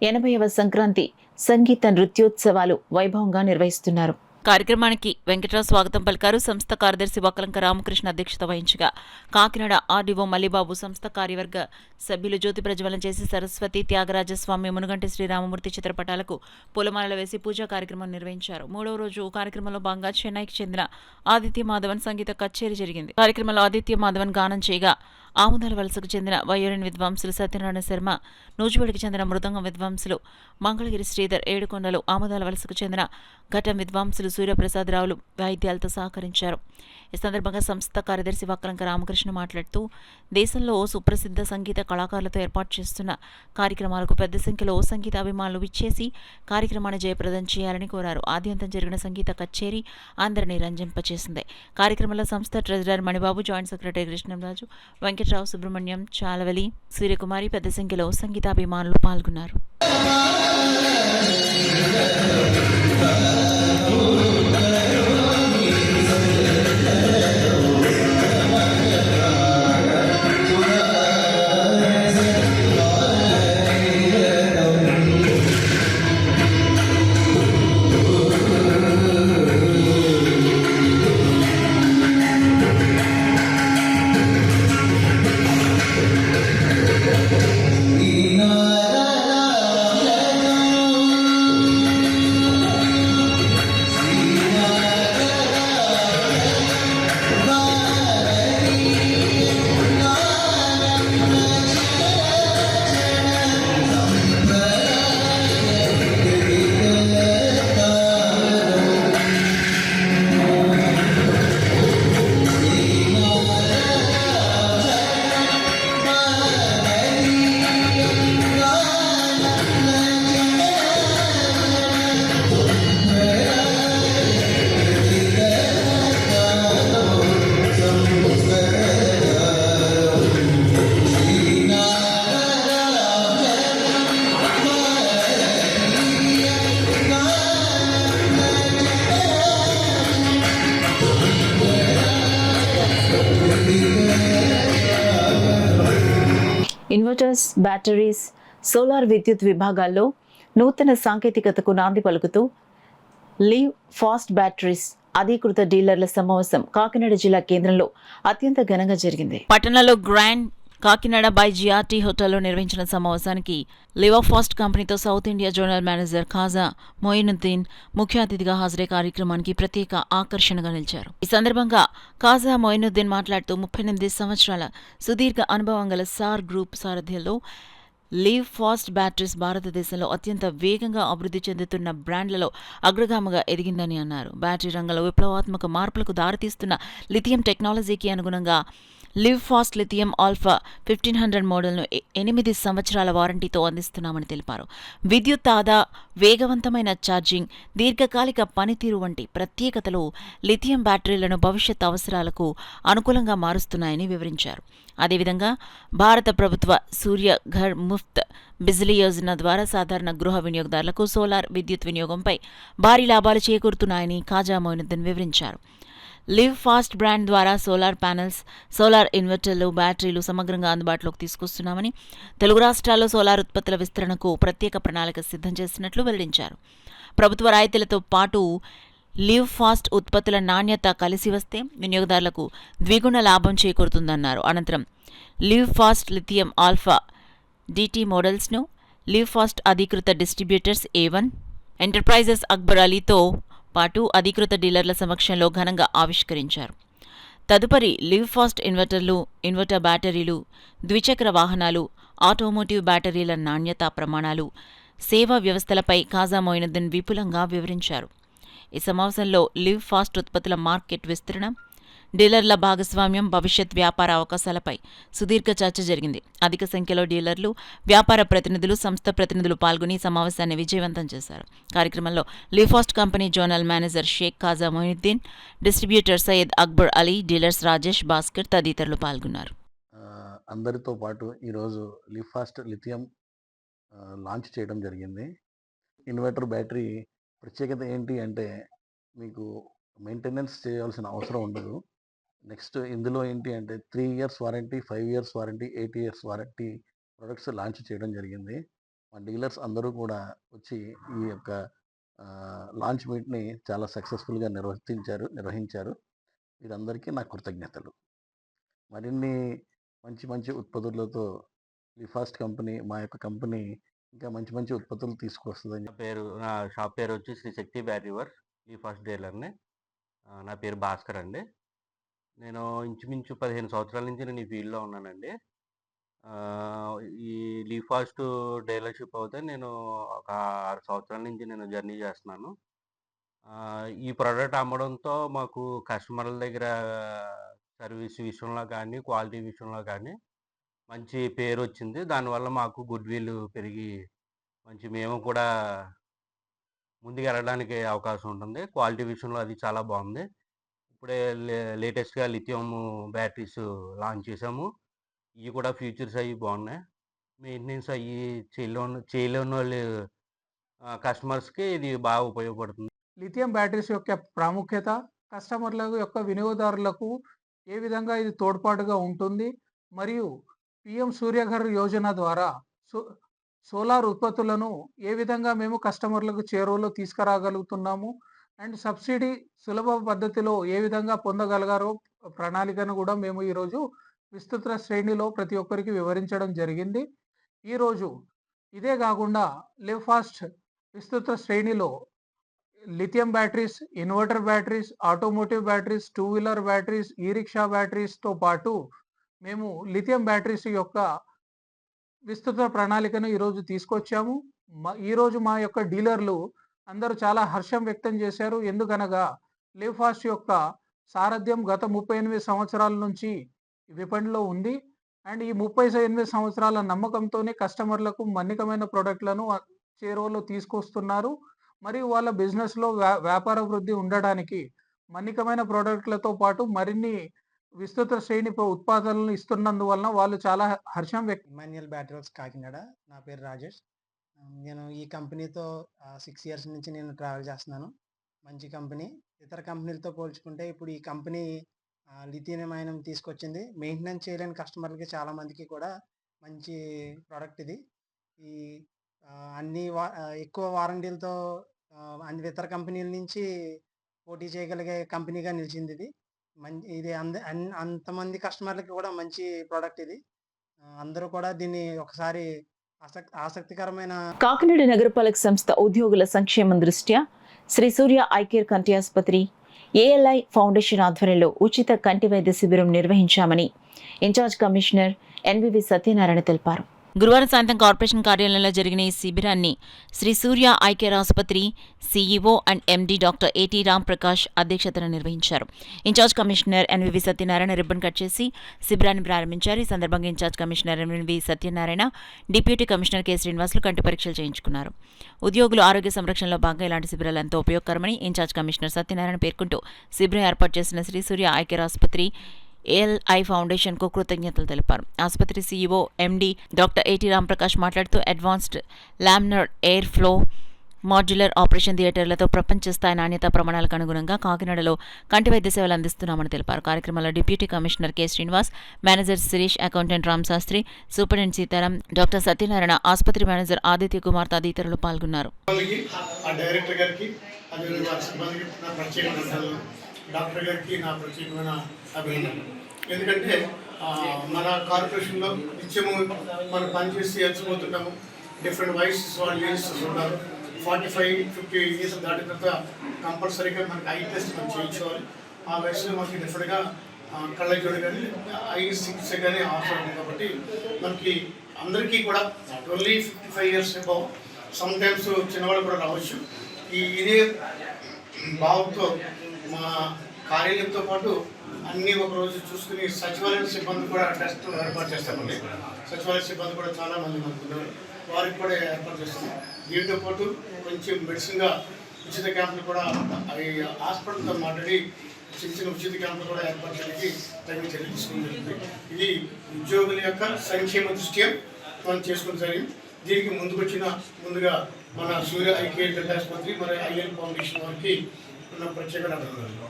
80వ సంక్రాంతి సంగీత నృత్యోత్సవాలు వైభవంగా నిర్వహిస్తున్నారు. కార్యక్రమానికి వెంకట్రావు స్వాగతం పలికారు. సంస్థ కార్యదర్శి వక్కలంక రామకృష్ణ అధ్యక్షత వహించగా కాకినాడ ఆర్డీఓ మల్లిబాబు, సంస్థ కార్యవర్గ సభ్యులు జ్యోతి ప్రజ్వలన చేసి సరస్వతి, త్యాగరాజస్వామి, మునుగంటి శ్రీరామమూర్తి చిత్రపటాలకు పూలమాలలు వేసి పూజా కార్యక్రమం నిర్వహించారు. 3వ రోజు కార్యక్రమంలో భాగంగా చెన్నైకి చెందిన ఆదిత్య మాధవన్ సంగీత కచేరీ జరిగింది. కార్యక్రమంలో ఆదిత్య మాధవన్ గానం చేయగా ఆముదాల వలసకు చెందిన వయోలిన్ విద్వాంసులు సత్యనారాయణ శర్మ, నూజివీడికి చెందిన మృదంగం విద్వాంసులు మంగళగిరి శ్రీధర్, ఏడుకొండలు, ఆముదాల వలసకు చెందిన ఘటం విద్వాంసులు సూర్యప్రసాదరావులు వాయిద్యాలతో సహకరించారు. ఈ సందర్భంగా సంస్థ కార్యదర్శి వక్కలంక రామకృష్ణ మాట్లాడుతూ దేశంలో సుప్రసిద్ధ సంగీత కళాకారులతో ఏర్పాటు చేస్తున్న కార్యక్రమాలకు పెద్ద సంఖ్యలో సంగీత అభిమానులు విచ్చేసి కార్యక్రమాన్ని జయప్రదం చేయాలని కోరారు. ఆద్యంతం జరిగిన సంగీత కచేరీ అందరినీ రంజింపచేసింది. కార్యక్రమంలో సంస్థ treasurer Manibabu, joint secretary Krishnamraju, Venkatrao, Subrahmanyam, Chalavali, Suryakumari పెద్ద సంఖ్యలో సంగీతాభిమానులు పాల్గొన్నారు. ఇన్వర్టర్స్, బ్యాటరీస్, సోలార్ విద్యుత్ విభాగాల్లో నూతన సాంకేతికతకు నాంది పలుకుతూ లీవ్ ఫాస్ట్ బ్యాటరీస్ అధీకృత డీలర్ల సమావేశం కాకినాడ జిల్లా కేంద్రంలో అత్యంత ఘనంగా జరిగింది. పట్టణంలో గ్రాండ్ కాకినాడ బై జిఆర్టీ హోటల్లో నిర్వహించిన సమావేశానికి లివాఫాస్ట్ కంపెనీతో south India zonal manager Khaja Moinuddin ముఖ్య అతిథిగా హాజరై కార్యక్రమానికి ప్రత్యేక ఆకర్షణగా నిలిచారు. ఈ సందర్భంగా ఖాజా మొయినుద్దీన్ మాట్లాడుతూ 38 సంవత్సరాల సుదీర్ఘ అనుభవం గల సార్ గ్రూప్ సారథ్యంలో లీవ్ ఫాస్ట్ బ్యాటరీస్ భారతదేశంలో అత్యంత వేగంగా అభివృద్ధి చెందుతున్న బ్రాండ్లలో అగ్రగామిగా ఎదిగిందని అన్నారు. బ్యాటరీ రంగంలో విప్లవాత్మక మార్పులకు దారితీస్తున్న లిథియం టెక్నాలజీకి అనుగుణంగా లివ్ ఫాస్ట్ లిథియం ఆల్ఫా 1500 మోడల్ను 8 సంవత్సరాల వారంటీతో అందిస్తున్నామని తెలిపారు. విద్యుత్ ఆదా, వేగవంతమైన ఛార్జింగ్, దీర్ఘకాలిక పనితీరు వంటి ప్రత్యేకతలు లిథియం బ్యాటరీలను భవిష్యత్ అవసరాలకు అనుకూలంగా మారుస్తున్నాయని వివరించారు. అదేవిధంగా భారత ప్రభుత్వ సూర్య ఘర్ ముఫ్త్ బిజిలీ యోజన ద్వారా సాధారణ గృహ వినియోగదారులకు సోలార్ విద్యుత్ వినియోగంపై భారీ లాభాలు చేకూరుతున్నాయని ఖాజా మొయినుద్దీన్ వివరించారు. లివ్ ఫాస్ట్ బ్రాండ్ ద్వారా సోలార్ ప్యానెల్స్, సోలార్ ఇన్వర్టర్లు, బ్యాటరీలు సమగ్రంగా అందుబాటులోకి తీసుకొస్తున్నామని, తెలుగు రాష్ట్రాల్లో సోలార్ ఉత్పత్తుల విస్తరణకు ప్రత్యేక ప్రణాళిక సిద్ధం చేసినట్లు వెల్లడించారు. ప్రభుత్వ రాయితీలతో పాటు లివ్ ఫాస్ట్ ఉత్పత్తుల నాణ్యత కలిసి వస్తే వినియోగదారులకు ద్విగుణ లాభం చేకూరుతుందన్నారు. అనంతరం live fast lithium alpha DT మోడల్స్ను లివ్ ఫాస్ట్ అధీకృత డిస్ట్రిబ్యూటర్స్ A1 ఎంటర్ప్రైజెస్ అక్బర్ అలీతో పాటు అధీకృత డీలర్ల సమక్షంలో ఘనంగా ఆవిష్కరించారు. తదుపరి లివ్ ఫాస్ట్ ఇన్వర్టర్లు, ఇన్వర్టర్ బ్యాటరీలు, ద్విచక్ర వాహనాలు, ఆటోమోటివ్ బ్యాటరీల నాణ్యతా ప్రమాణాలు, సేవా వ్యవస్థలపై ఖాజా మొయినుద్దీన్ విపులంగా వివరించారు. ఈ సమావేశంలో లివ్ ఫాస్ట్ ఉత్పత్తుల మార్కెట్ విస్తరణ, డీలర్ల భాగస్వామ్యం, భవిష్యత్ వ్యాపార అవకాశాలపై సుదీర్ఘ చర్చ జరిగింది. అధిక సంఖ్యలో డీలర్లు, వ్యాపార ప్రతినిధులు, సంస్థ ప్రతినిధులు పాల్గొని సమావేశాన్ని విజయవంతం చేశారు. కార్యక్రమంలో Livfast company zonal manager Shaik Khaja Moinuddin, distributor Syed Akbar Ali, dealers Rajesh, Bhaskar తదితరులు పాల్గొన్నారు. అందరితో పాటు ఈరోజు లివ్ ఫాస్ట్ లిథియం లాంచ్ చేయడం జరిగింది. ఇన్వర్టర్ బ్యాటరీ ప్రత్యేకత ఏంటి అంటే మీకు మెయింటెనెన్స్ చేయాల్సిన అవసరం ఉండదు. నెక్స్ట్ ఇందులో ఏంటి అంటే 3 years warranty, 5 years warranty, 8 years warranty products launch చేయడం జరిగింది. మా డీలర్స్ అందరూ కూడా వచ్చి ఈ యొక్క లాంచ్ మీట్ని చాలా సక్సెస్ఫుల్గా నిర్వహించారు. వీరందరికీ నా కృతజ్ఞతలు. మరిన్ని మంచి మంచి ఉత్పత్తులతో లివ్ ఫాస్ట్ కంపెనీ, మా యొక్క కంపెనీ ఇంకా మంచి మంచి ఉత్పత్తులు తీసుకొస్తుందని. నా షాప్ పేరు వచ్చి శ్రీ శక్తి బ్యాటరీ వర్క్స్, లివ్ ఫాస్ట్ డీలర్ని. నా పేరు భాస్కర్ అండి. నేను ఇంచుమించు 15 సంవత్సరాల నుంచి నేను ఈ ఫీల్డ్లో ఉన్నానండి. ఈ లివ్ ఫాస్ట్ డీలర్షిప్ అయితే నేను ఒక 6 సంవత్సరాల నుంచి నేను జర్నీ చేస్తున్నాను. ఈ ప్రోడక్ట్ అమ్మడంతో మాకు కస్టమర్ల దగ్గర సర్వీస్ విషయంలో కానీ, క్వాలిటీ విషయంలో కానీ మంచి పేరు వచ్చింది. దానివల్ల మాకు గుడ్ విల్ పెరిగి మేము కూడా ముందుకు వెళ్ళడానికి అవకాశం ఉంటుంది. క్వాలిటీ విషయంలో అది చాలా బాగుంది. ఇప్పుడే లేటెస్ట్గా లిథియం బ్యాటరీస్ లాంచ్ చేసాము. ఇవి కూడా ఫీచర్స్ అవి బాగున్నాయి. మెయింటెనెన్స్ అవి చేయలేని వాళ్ళు కస్టమర్స్కి ఇది బాగా ఉపయోగపడుతుంది. లిథియం బ్యాటరీస్ యొక్క ప్రాముఖ్యత, కస్టమర్ల యొక్క వినియోగదారులకు ఏ విధంగా ఇది తోడ్పాటుగా ఉంటుంది, మరియు PM సూర్యఘర్ యోజన ద్వారా సోలార్ ఉత్పత్తులను ఏ విధంగా మేము కస్టమర్లకు చేరువలో తీసుకురాగలుగుతున్నాము, అండ్ సబ్సిడీ సులభ పద్ధతిలో ఏ విధంగా పొందగలిగారో ప్రణాళికను కూడా మేము ఈరోజు విస్తృత శ్రేణిలో ప్రతి ఒక్కరికి వివరించడం జరిగింది. ఈరోజు ఇదే కాకుండా లివ్ ఫాస్ట్ విస్తృత శ్రేణిలో lithium batteries, inverter batteries, automotive batteries, 2-wheeler batteries, e-rickshaw బ్యాటరీస్తో పాటు మేము లిథియం బ్యాటరీస్ యొక్క విస్తృత ప్రణాళికను ఈరోజు తీసుకొచ్చాము. ఈరోజు మా యొక్క డీలర్లు అందరూ చాలా హర్షం వ్యక్తం చేశారు. ఎందుకనగా లివ్ ఫాస్ట్ యొక్క సారథ్యం గత 38 సంవత్సరాల నుంచి విపణిలో ఉంది. అండ్ ఈ 38 సంవత్సరాల నమ్మకంతోనే కస్టమర్లకు మన్నికమైన ప్రోడక్ట్లను చేరువలో తీసుకొస్తున్నారు. మరియు వాళ్ళ బిజినెస్లో వ్యాపార వృద్ధి ఉండడానికి మన్నికమైన ప్రోడక్ట్లతో పాటు మరిన్ని విస్తృత శ్రేణి ఉత్పాదనలు ఇస్తున్నందువలన వాళ్ళు చాలా హర్షం వ్యక్తం. Emmanuel battery works Kakinada. నా పేరు రాజేష్. నేను ఈ కంపెనీతో 6 years నుంచి నేను ట్రావెల్ చేస్తున్నాను. మంచి కంపెనీ. ఇతర కంపెనీలతో పోల్చుకుంటే ఇప్పుడు ఈ కంపెనీ లిథియం అయాన్ తీసుకొచ్చింది. మెయింటెనెన్స్ చేయలేని కస్టమర్లకి చాలామందికి కూడా మంచి ప్రోడక్ట్ ఇది. ఈ అన్ని ఎక్కువ వారంటీలతో అన్ని ఇతర కంపెనీల నుంచి పోటీ చేయగలిగే కంపెనీగా నిలిచింది ఇది. ఇది అంతమంది కస్టమర్లకి కూడా మంచి ప్రోడక్ట్ ఇది. అందరూ కూడా దీన్ని ఒకసారి ఆసక్తికరమైన. కాకినాడ నగరపాలక సంస్థ ఉద్యోగుల సంక్షేమం దృష్ట్యా శ్రీ సూర్య ఐ కేర్ కంటి ఆసుపత్రి, ALI ఫౌండేషన్ ఆధ్వర్యంలో ఉచిత కంటి వైద్య శిబిరం నిర్వహించామని ఇన్ఛార్జ్ కమిషనర్ NVV సత్యనారాయణ తెలిపారు. గురువారం సాయంత్రం కార్పొరేషన్ కార్యాలయంలో జరిగిన ఈ శిబిరాన్ని శ్రీ సూర్య ఐ కేర్ ఆసుపత్రి CEO and MD doctor A T Ram Prakash అధ్యక్షతన నిర్వహించారు. In charge commissioner NVV Satyanarayana ribbon cut చేసి శిబిరాన్ని ప్రారంభించారు. ఈ సందర్భంగా in charge commissioner NVV Satyanarayana, deputy commissioner K Srinivasulu కంటి పరీక్షలు చేయించుకున్నారు. ఉద్యోగులు ఆరోగ్య సంరక్షణలో భాగంగా ఇలాంటి శిబిరాలు ఎంతో ఉపయోగకరమని ఇన్ఛార్జ్ కమిషనర్ సత్యనారాయణ పేర్కొంటూ శిబిరం ఏర్పాటు చేసిన శ్రీ సూర్య ఐ కేర్ ఆసుపత్రి ఏఎల్ఐ ఫౌండేషన్కు కృతజ్ఞతలు తెలిపారు. ఆసుపత్రి CEO MD doctor AT Ramprakash మాట్లాడుతూ advanced laminar air flow modular operation థియేటర్లతో ప్రపంచ స్థాయి నాణ్యతా ప్రమాణాలకు అనుగుణంగా కాకినాడలో కంటి వైద్య సేవలు అందిస్తున్నామని తెలిపారు. కార్యక్రమంలో deputy commissioner K Srinivas, manager Shirish, accountant Ram Sastri, superintendent Sitaram, doctor Satyanarayana, ఆసుపత్రి మేనేజర్ ఆదిత్య కుమార్ తదితరులు పాల్గొన్నారు. డాక్టర్ గారికి నా ప్రత్యేకమైన అభినందనలు. ఎందుకంటే మన కార్పొరేషన్లో నిత్యము మనం పనిచేసి అలసిపోతుంటాము. డిఫరెంట్ వయసెస్ వాళ్ళు ఉన్నారు. 45-50 ఇయర్స్ దాటిన తర్వాత కంపల్సరీగా మనకి ఐ టెస్ట్ మనం చేయించుకోవాలి. ఆ వయసులో మనకి డిఫరెంట్గా కళ్ళజోడు కానీ ఐ చికిత్స కానీ అవసరం ఉంది. కాబట్టి మనకి అందరికీ కూడా not only 55 years above, some times చిన్నవాళ్ళు కూడా రావచ్చు. ఇదే భావంతో మా కార్యాలయంతో పాటు అన్నీ ఒకరోజు చూసుకుని సచివాలయ సిబ్బంది కూడా టెస్ట్ ఏర్పాటు చేస్తామండి. సచివాలయ సిబ్బంది కూడా చాలా మంది మనకు ఉన్నారు, వారికి కూడా ఏర్పాటు చేస్తాం. దీంతో పాటు కొంచెం మెడిసిన్గా ఉచిత క్యాంపులు కూడా అవి హాస్పిటల్తో మాట్లాడి చిన్న చిన్న ఉచిత క్యాంపులు కూడా ఏర్పాటు చేయడానికి తగిన చర్యలు తీసుకోవడం జరిగింది. ఇది ఉద్యోగుల యొక్క సంక్షేమ దృష్ట్యా మనం చేసుకుని జరిగింది. దీనికి ముందుగా మన సూర్య ఐ కేర్ జిల్లా ఆసుపత్రి మరియు ఐఎల్ ఫౌండేషన్ వారికి ప్రత్యేక అభినందనలు.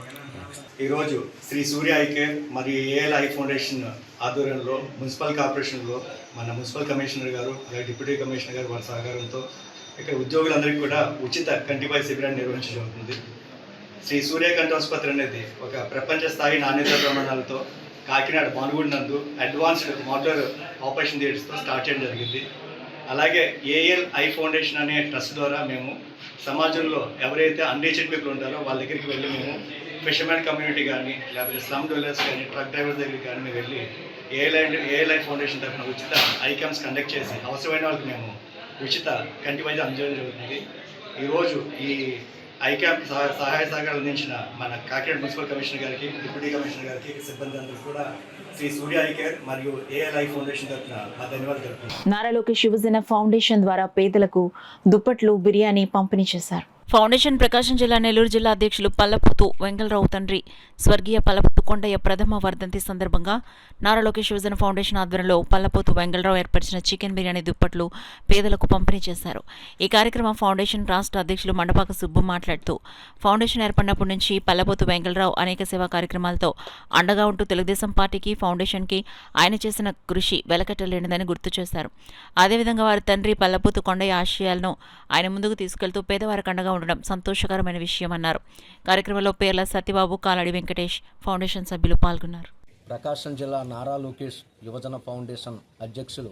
ఈరోజు శ్రీ సూర్య ఐ కేర్ మరియు ఏఎల్ఐ ఫౌండేషన్ ఆధ్వర్యంలో మున్సిపల్ కార్పొరేషన్లో మన మున్సిపల్ కమిషనర్ గారు అలాగే డిప్యూటీ కమిషనర్ గారు వారి సహకారంతో ఇక్కడ ఉద్యోగులందరికీ కూడా ఉచిత కంటిపై శిబిరాన్ని నిర్వహించడం జరుగుతుంది. శ్రీ సూర్య కంటి ఆసుపత్రి అనేది ఒక ప్రపంచ స్థాయి నాణ్యత ప్రమాణాలతో కాకినాడ మానుగూడు నందు అడ్వాన్స్డ్ మాడ్యులర్ ఆపరేషన్ థియేటర్స్తో స్టార్ట్ చేయడం జరిగింది. అలాగే ఏఎల్ఐ ఫౌండేషన్ అనే ట్రస్ట్ ద్వారా మేము సమాజంలో ఎవరైతే అన్రీచ్డ్ పీపుల్ ఉంటారో వాళ్ళ దగ్గరికి వెళ్ళి మేము ఫిషర్మెన్ కమ్యూనిటీ కానీ లేకపోతే స్లమ్ డ్వెల్లర్స్ కానీ ట్రక్ డ్రైవర్స్ దగ్గరికి కానీ మేము వెళ్ళి ఏఎల్ఐ ఫౌండేషన్ తరఫున ఉచిత ఐ క్యాంప్స్ కండక్ట్ చేసి అవసరమైన వాళ్ళకి మేము ఉచిత కంటి వైద్యం అందించడం జరుగుతుంది. ఈరోజు ఈ ఐ క్యాంప్ సహాయ సహకారాలు అందించిన మన కాకినాడ మున్సిపల్ కమిషనర్ గారికి, డిప్యూటీ కమిషనర్ గారికి, సిబ్బంది అందరికీ కూడా శ్రీ సూర్య ఐ కేర్ మరియు ఏఎల్ఐ ఫౌండేషన్ తరఫున మా ధన్యవాదాలు తెలుపుతున్నాను. నారా లోకేష్ యువజన ఫౌండేషన్ ద్వారా పేదలకు దుప్పట్లు, బిర్యానీ పంపిణీ చేశారు. ఫౌండేషన్ ప్రకాశం జిల్లా నెల్లూరు జిల్లా అధ్యక్షులు పల్లపోతు వెంగళరావు తండ్రి స్వర్గీయ పల్లపోతు కొండయ్య ప్రథమ వర్ధంతి సందర్భంగా నారా లోకేష్ యువజన ఫౌండేషన్ ఆధ్వర్యంలో పల్లపోతు వెంగళరావు ఏర్పరిచిన చికెన్ బిర్యానీ దుప్పట్లు పేదలకు పంపిణీ చేశారు. ఈ కార్యక్రమం ఫౌండేషన్ రాష్ట్ర అధ్యక్షులు మండపాక సుబ్బు మాట్లాడుతూ ఫౌండేషన్ ఏర్పడినప్పటి నుంచి పల్లపోతు వెంగళరావు అనేక సేవా కార్యక్రమాలతో అండగా ఉంటూ తెలుగుదేశం పార్టీకి, ఫౌండేషన్కి ఆయన చేసిన కృషి వెలకట్టలేనిదని గుర్తు చేశారు. అదేవిధంగా వారి తండ్రి పల్లపోతు కొండయ్య ఆశయాలను ఆయన ముందుకు తీసుకెళ్తూ పేదవారికి అండగా ఉండడం సంతోషకరమైన విషయమన్నారు. కార్యక్రమంలో పేర్ల సత్యబాబు, కాలడి వెంకటేష్ ఫౌండేషన్ సభ్యులు పాల్గొన్నారు. ప్రకాశం జిల్లా నారా లోకేష్ యువజన ఫౌండేషన్ అధ్యక్షులు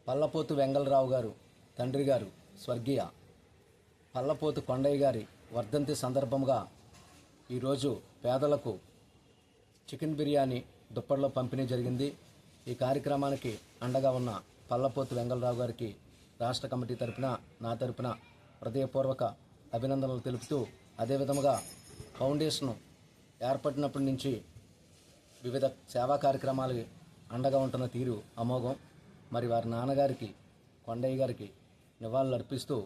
పల్లపోతు వెంగళరావు గారు తండ్రి గారు స్వర్గీయ పల్లపోతు కొండయ్య గారి వర్ధంతి సందర్భంగా ఈరోజు పేదలకు చికెన్ బిర్యానీ దుప్పట్లో పంపిణీ జరిగింది. ఈ కార్యక్రమానికి అండగా ఉన్న పల్లపోతు వెంగళరావు గారికి రాష్ట్ర కమిటీ తరపున, నా తరపున హృదయపూర్వక అభినందనలు తెలుపుతూ, అదేవిధంగా ఫౌండేషన్ ఏర్పడినప్పటి నుంచి వివిధ సేవా కార్యక్రమాలు అండగా ఉంటున్న తీరు అమోఘం. మరి వారి నాన్నగారికి, కొండయ్య గారికి నివాళులు అర్పిస్తూ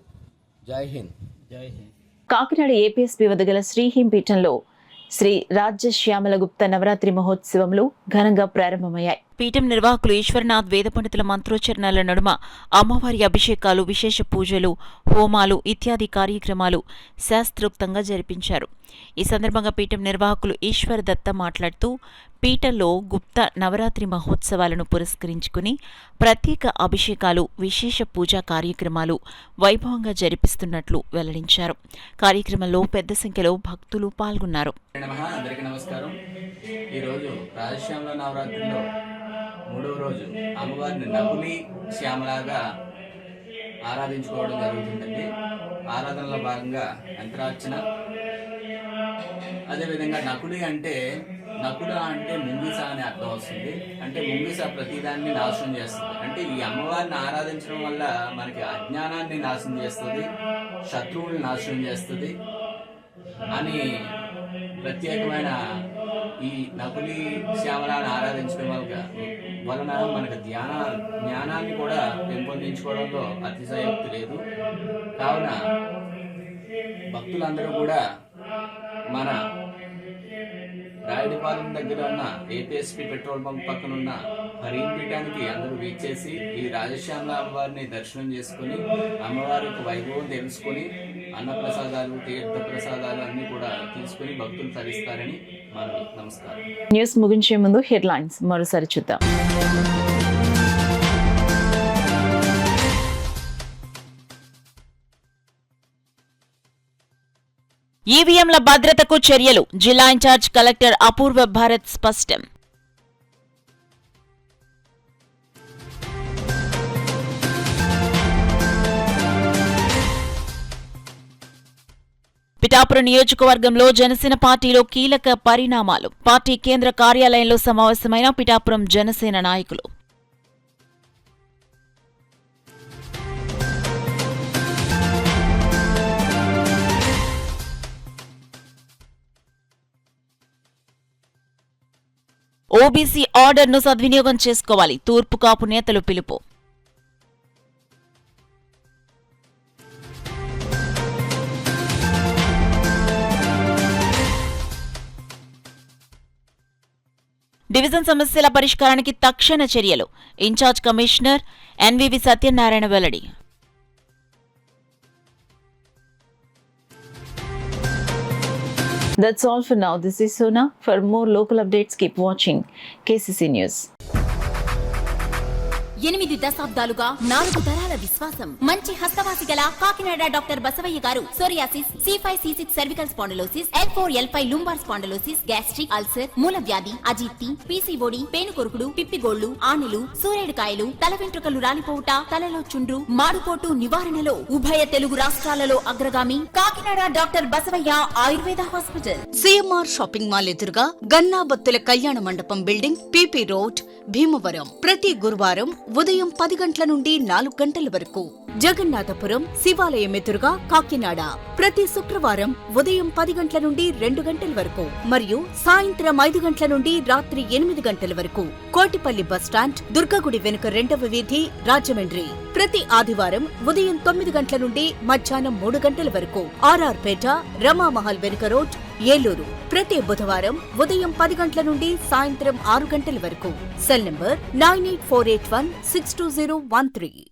జై హింద్. జై హింద్. కాకినాడ ఏపీఎస్పీ వద్ద గల శ్రీహిం పీఠంలో శ్రీ రాజ్యశ్యామల గుప్త నవరాత్రి మహోత్సవములు ఘనంగా ప్రారంభమయ్యాయి. పీఠం నిర్వాహకులు ఈశ్వరనాథ్ వేద పండితుల మంత్రోచ్చరణల నడుమ అమ్మవారి అభిషేకాలు, విశేష పూజలు, హోమాలు ఇత్యాది కార్యక్రమాలు శాస్త్రోక్తంగా జరిపించారు. ఈ సందర్భంగా పీఠం నిర్వాహకులు ఈశ్వర్ దత్త మాట్లాడుతూ పీఠంలో గుప్త నవరాత్రి మహోత్సవాలను పురస్కరించుకుని ప్రత్యేక అభిషేకాలు, విశేష పూజా కార్యక్రమాలు వైభవంగా జరిపిస్తున్నట్లు వెల్లడించారు. కార్యక్రమంలో పెద్ద సంఖ్యలో భక్తులు పాల్గొన్నారు. అందరికీ నమస్కారం. ఈరోజు రాజశ్యామల నవరాత్రిలో 3వ రోజు అమ్మవారిని నకులి శ్యామలాగా ఆరాధించుకోవడం జరుగుతుందండి. ఆరాధనలో భాగంగా యంత్రార్చన, అదేవిధంగా నకులి అంటే నకుల అంటే ముంగిస అనే అర్థం వస్తుంది. అంటే ముంగిస ప్రతిదాన్ని నాశనం చేస్తుంది. అంటే ఈ అమ్మవారిని ఆరాధించడం వల్ల మనకి అజ్ఞానాన్ని నాశనం చేస్తుంది, శత్రువుల్ని నాశనం చేస్తుంది అని ప్రత్యేకమైన ఈ నకులి శ్యామలాన్ని ఆరాధించడం వలన మనకు జ్ఞానాన్ని కూడా పెంపొందించుకోవడంలో అతిశయోక్తి లేదు. కావున భక్తులందరూ కూడా మన రాయుడిపాలెం దగ్గర ఉన్న ఏపీఎస్పీ పెట్రోల్ బంక్ పక్కన ఉన్న హరిపీఠానికి అందరూ వీచేసి ఈ రాజశ్యామల అమ్మవారిని దర్శనం చేసుకుని అమ్మవారి యొక్క వైభవం తెలుసుకొని అన్నప్రసాదాలు, తీర్థ ప్రసాదాలు అన్ని కూడా తీసుకుని భక్తులు తరిస్తారని మనవి. నమస్కారం. న్యూస్ ముగించే ముందు హెడ్లైన్స్ మరోసారి చూద్దాం. ఈవీఎంల భద్రతకు చర్యలు, జిల్లా ఇన్ఛార్జ్ కలెక్టర్ అపూర్వ భారత్ స్పష్టం. పిఠాపురం నియోజకవర్గంలో జనసేన పార్టీలో కీలక పరిణామాలు. పార్టీ కేంద్ర కార్యాలయంలో సమావేశమైన పిఠాపురం జనసేన నాయకులు. ఓబీసీ ఆర్డర్ను సద్వినియోగం చేసుకోవాలి, తూర్పు కాపు నేతలు పిలుపు. డివిజన్ సమస్యల పరిష్కారానికి తక్షణ చర్యలు, ఇన్ఛార్జ్ కమిషనర్ ఎన్వీవి సత్యనారాయణ వెల్లడి. That's all for now. This is Sona. For more local updates, keep watching KCC News. 8 దశాబ్దాలుగా 4 తరాల విశ్వాసం. మంచి హస్తవాసి గల కాకినాడ డాక్టర్ బసవయ్య గారు psoriasis, C5, C6 cervical spondylosis, L4, L5 lumbar spondylosis, gastric ulcer, మూల వ్యాధి, అజీర్తి, పీసీఓడి, పేనుకొరుకుడు, పిప్పిగోళ్లు, ఆనెలు, సూరేడుకాయలు, తల వెంట్రుకలు రాలిపోవుట, తలలో చుండ్రు, మాడుకోటు నివారణలో ఉభయ తెలుగు రాష్ట్రాలలో అగ్రగామి Kakinada doctor Basavaiah Ayurveda hospital. CMR shopping mall ఎదురుగా గన్నాబత్తుల కళ్యాణ మండపం బిల్డింగ్, పీపీ రోడ్, భీమవరం. ప్రతి గురువారం ఉదయం 10 గంటల నుండి 4 గంటల వరకు. జగన్నాథపురం శివాలయం ఎదురుగా కాకినాడ ప్రతి శుక్రవారం ఉదయం 10 గంటల నుండి 2 గంటల వరకు మరియు సాయంత్రం 5 గంటల నుండి రాత్రి 8 గంటల వరకు. కోటిపల్లి బస్టాండ్, దుర్గగుడి వెనుక 2వ వీధి, రాజమండ్రి ప్రతి ఆదివారం ఉదయం 9 గంటల నుండి మధ్యాహ్నం 3 గంటల వరకు. ఆర్ఆర్ పేట, రమామహల్ వెనుక రోడ్, ఏలూరు ప్రతి బుధవారం ఉదయం 10 గంటల నుండి సాయంత్రం 6 గంటల వరకు. Cell number 9848162013.